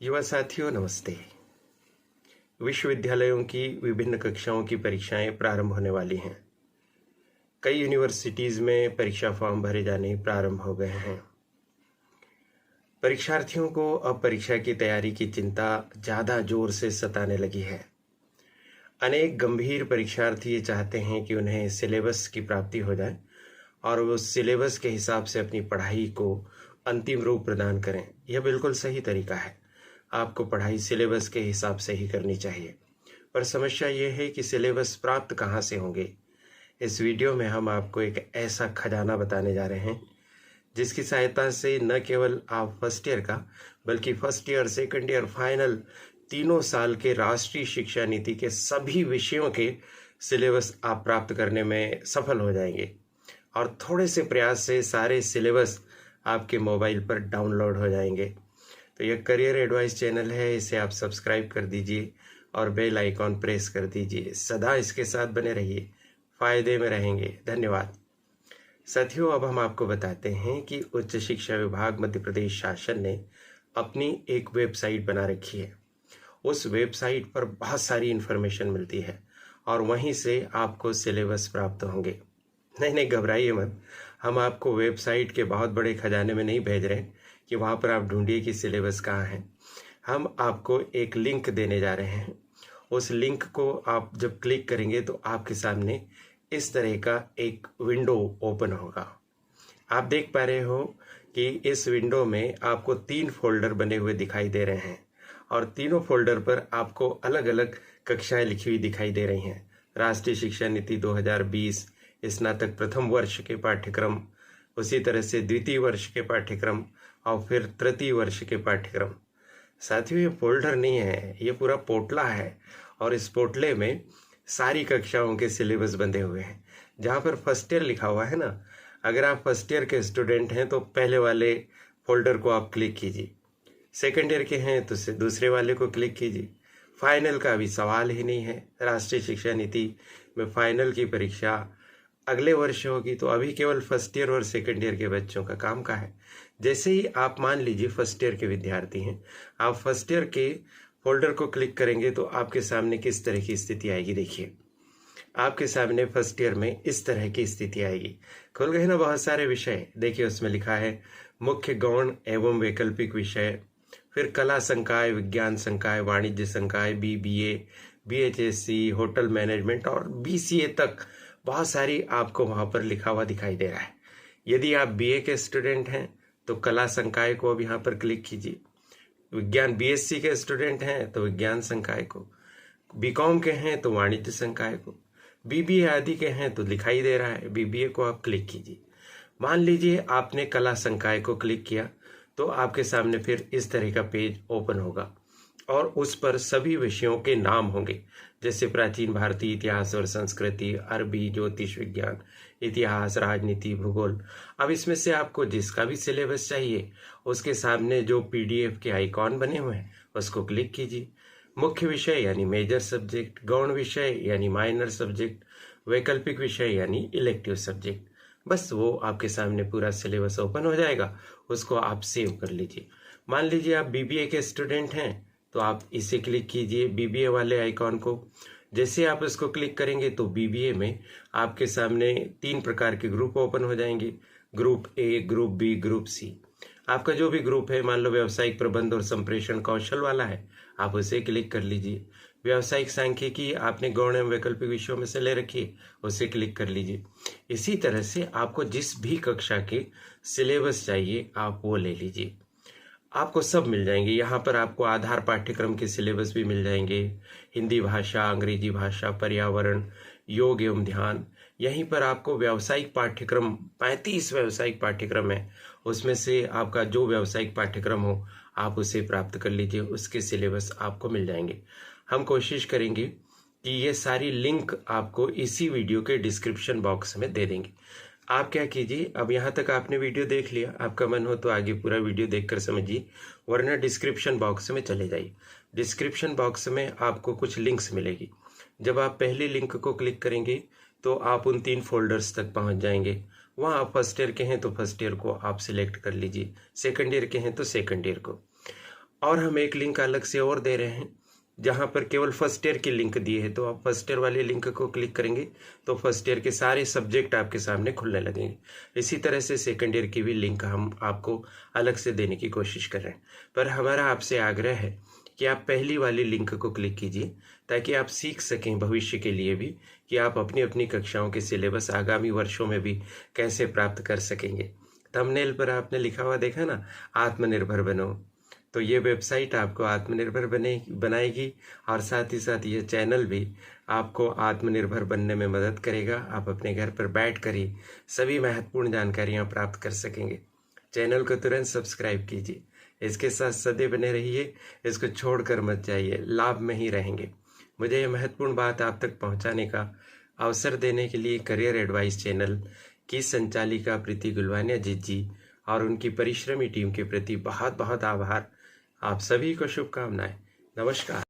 युवा साथियों नमस्ते। विश्वविद्यालयों की विभिन्न कक्षाओं की परीक्षाएं प्रारंभ होने वाली हैं। कई यूनिवर्सिटीज़ में परीक्षा फॉर्म भरे जाने प्रारंभ हो गए हैं। परीक्षार्थियों को अब परीक्षा की तैयारी की चिंता ज़्यादा जोर से सताने लगी है। अनेक गंभीर परीक्षार्थी ये चाहते हैं कि उन्हें सिलेबस की प्राप्ति हो जाए और वो सिलेबस के हिसाब से अपनी पढ़ाई को अंतिम रूप प्रदान करें। यह बिल्कुल सही तरीका है। आपको पढ़ाई सिलेबस के हिसाब से ही करनी चाहिए, पर समस्या ये है कि सिलेबस प्राप्त कहाँ से होंगे। इस वीडियो में हम आपको एक ऐसा खजाना बताने जा रहे हैं जिसकी सहायता से न केवल आप फर्स्ट ईयर का बल्कि first year, second year, final तीनों साल के राष्ट्रीय शिक्षा नीति के सभी विषयों के सिलेबस आप प्राप्त करने में सफल हो जाएंगे और थोड़े से प्रयास से सारे सिलेबस आपके मोबाइल पर डाउनलोड हो जाएंगे। तो यह करियर एडवाइस चैनल है, इसे आप सब्सक्राइब कर दीजिए और बेल आइकॉन प्रेस कर दीजिए। सदा इसके साथ बने रहिए, फायदे में रहेंगे। धन्यवाद साथियों। अब हम आपको बताते हैं कि उच्च शिक्षा विभाग मध्य प्रदेश शासन ने अपनी एक वेबसाइट बना रखी है। उस वेबसाइट पर बहुत सारी इन्फॉर्मेशन मिलती है और वहीं से आपको सिलेबस प्राप्त होंगे। नहीं, घबराइए मत। हम आपको वेबसाइट के बहुत बड़े खजाने में नहीं भेज रहे कि वहाँ पर आप ढूंढिए कि सिलेबस कहाँ है। हम आपको एक लिंक देने जा रहे हैं। उस लिंक को आप जब क्लिक करेंगे तो आपके सामने इस तरह का एक विंडो ओपन होगा। आप देख पा रहे हो कि इस विंडो में आपको 3 फोल्डर बने हुए दिखाई दे रहे हैं और तीनों फोल्डर पर आपको अलग अलग कक्षाएं लिखी हुई दिखाई दे रही हैं। राष्ट्रीय शिक्षा नीति 2020, स्नातक प्रथम वर्ष के पाठ्यक्रम, उसी तरह से द्वितीय वर्ष के पाठ्यक्रम और फिर तृतीय वर्ष के पाठ्यक्रम। साथियों, ये फोल्डर नहीं है, ये पूरा पोटला है और इस पोटले में सारी कक्षाओं के सिलेबस बंधे हुए हैं। जहाँ पर फर्स्ट ईयर लिखा हुआ है ना, अगर आप फर्स्ट ईयर के स्टूडेंट हैं तो पहले वाले फोल्डर को आप क्लिक कीजिए। सेकेंड ईयर के हैं तो दूसरे वाले को क्लिक कीजिए। फाइनल का अभी सवाल ही नहीं है। राष्ट्रीय शिक्षा नीति में फाइनल की परीक्षा अगले वर्ष होगी, तो अभी केवल फर्स्ट ईयर और सेकंड ईयर के बच्चों का काम का है। जैसे ही आप मान लीजिए फर्स्ट ईयर के विद्यार्थी हैं, आप फर्स्ट ईयर के फोल्डर को क्लिक करेंगे तो आपके सामने किस तरह की स्थिति आएगी। देखिए, आपके सामने फर्स्ट ईयर में इस तरह की स्थिति आएगी। खुल गए ना बहुत सारे विषय। देखिए, उसमें लिखा है मुख्य गौण एवं वैकल्पिक विषय, फिर कला संकाय, विज्ञान संकाय, वाणिज्य संकाय, BBA, BHSC, होटल मैनेजमेंट और BCA तक बहुत सारी आपको वहाँ पर लिखा हुआ दिखाई दे रहा है। यदि आप BA के स्टूडेंट हैं तो कला संकाय को अब यहाँ पर क्लिक कीजिए। विज्ञान BSc के स्टूडेंट हैं तो विज्ञान संकाय को, BCom के हैं तो वाणिज्य संकाय को, BBA आदि के हैं तो दिखाई दे रहा है BBA को आप क्लिक कीजिए। मान लीजिए आपने कला संकाय को क्लिक किया तो आपके सामने फिर इस तरह का पेज ओपन होगा और उस पर सभी विषयों के नाम होंगे, जैसे प्राचीन भारतीय इतिहास और संस्कृति, अरबी, ज्योतिष विज्ञान, इतिहास, राजनीति, भूगोल। अब इसमें से आपको जिसका भी सिलेबस चाहिए उसके सामने जो PDF के आइकॉन बने हुए हैं उसको क्लिक कीजिए। मुख्य विषय यानी मेजर सब्जेक्ट, गौण विषय यानी माइनर सब्जेक्ट, वैकल्पिक विषय यानी इलेक्टिव सब्जेक्ट। बस वो आपके सामने पूरा सिलेबस ओपन हो जाएगा, उसको आप सेव कर लीजिए। मान लीजिए आप BBA के स्टूडेंट हैं तो आप इसे क्लिक कीजिए, BBA वाले आइकॉन को। जैसे आप इसको क्लिक करेंगे तो BBA में आपके सामने 3 प्रकार के ग्रुप ओपन हो जाएंगे, group A, group B, group C। आपका जो भी ग्रुप है, मान लो व्यावसायिक प्रबंध और संप्रेषण कौशल वाला है, आप उसे क्लिक कर लीजिए। व्यावसायिक सांख्यिकी आपने गौण एवं वैकल्पिक विषयों में से ले रखी है, उसे क्लिक कर लीजिए। इसी तरह से आपको जिस भी कक्षा के सिलेबस चाहिए आप वो ले लीजिए, आपको सब मिल जाएंगे। यहाँ पर आपको आधार पाठ्यक्रम के सिलेबस भी मिल जाएंगे, हिंदी भाषा, अंग्रेजी भाषा, पर्यावरण, योग एवं ध्यान। यहीं पर आपको व्यावसायिक पाठ्यक्रम 35 व्यावसायिक पाठ्यक्रम है, उसमें से आपका जो व्यावसायिक पाठ्यक्रम हो आप उसे प्राप्त कर लीजिए, उसके सिलेबस आपको मिल जाएंगे। हम कोशिश करेंगे कि ये सारी लिंक आपको इसी वीडियो के डिस्क्रिप्शन बॉक्स में दे देंगे। आप क्या कीजिए, अब यहाँ तक आपने वीडियो देख लिया, आपका मन हो तो आगे पूरा वीडियो देखकर समझिए, वरना डिस्क्रिप्शन बॉक्स में चले जाइए। डिस्क्रिप्शन बॉक्स में आपको कुछ लिंक्स मिलेगी। जब आप पहली लिंक को क्लिक करेंगे तो आप उन 3 फोल्डर्स तक पहुँच जाएंगे। वहाँ आप फर्स्ट ईयर के हैं तो फर्स्ट ईयर को आप सिलेक्ट कर लीजिए, सेकंड ईयर के हैं तो सेकंड ईयर को। और हम एक लिंक अलग से और दे रहे हैं जहां पर केवल फर्स्ट ईयर की लिंक दी है। तो आप फर्स्ट ईयर वाले लिंक को क्लिक करेंगे तो फर्स्ट ईयर के सारे सब्जेक्ट आपके सामने खुलने लगेंगे। इसी तरह से सेकंड ईयर की भी लिंक हम आपको अलग से देने की कोशिश कर रहे हैं। पर हमारा आपसे आग्रह है कि आप पहली वाली लिंक को क्लिक कीजिए ताकि आप सीख सकें भविष्य के लिए भी कि आप अपनी अपनी कक्षाओं के सिलेबस आगामी वर्षों में भी कैसे प्राप्त कर सकेंगे। थंबनेल पर आपने लिखा हुआ देखा ना, आत्मनिर्भर बनो। तो ये वेबसाइट आपको आत्मनिर्भर बनाएगी और साथ ही साथ ये चैनल भी आपको आत्मनिर्भर बनने में मदद करेगा। आप अपने घर पर बैठ कर ही सभी महत्वपूर्ण जानकारियाँ प्राप्त कर सकेंगे। चैनल को तुरंत सब्सक्राइब कीजिए, इसके साथ सदैव बने रहिए, इसको छोड़कर मत जाइए, लाभ में ही रहेंगे। मुझे ये महत्वपूर्ण बात आप तक पहुंचाने का अवसर देने के लिए करियर एडवाइस चैनल की संचालिका प्रीति गुलवानिया जी और उनकी परिश्रमी टीम के प्रति बहुत बहुत आभार। आप सभी को शुभकामनाएं। नमस्कार।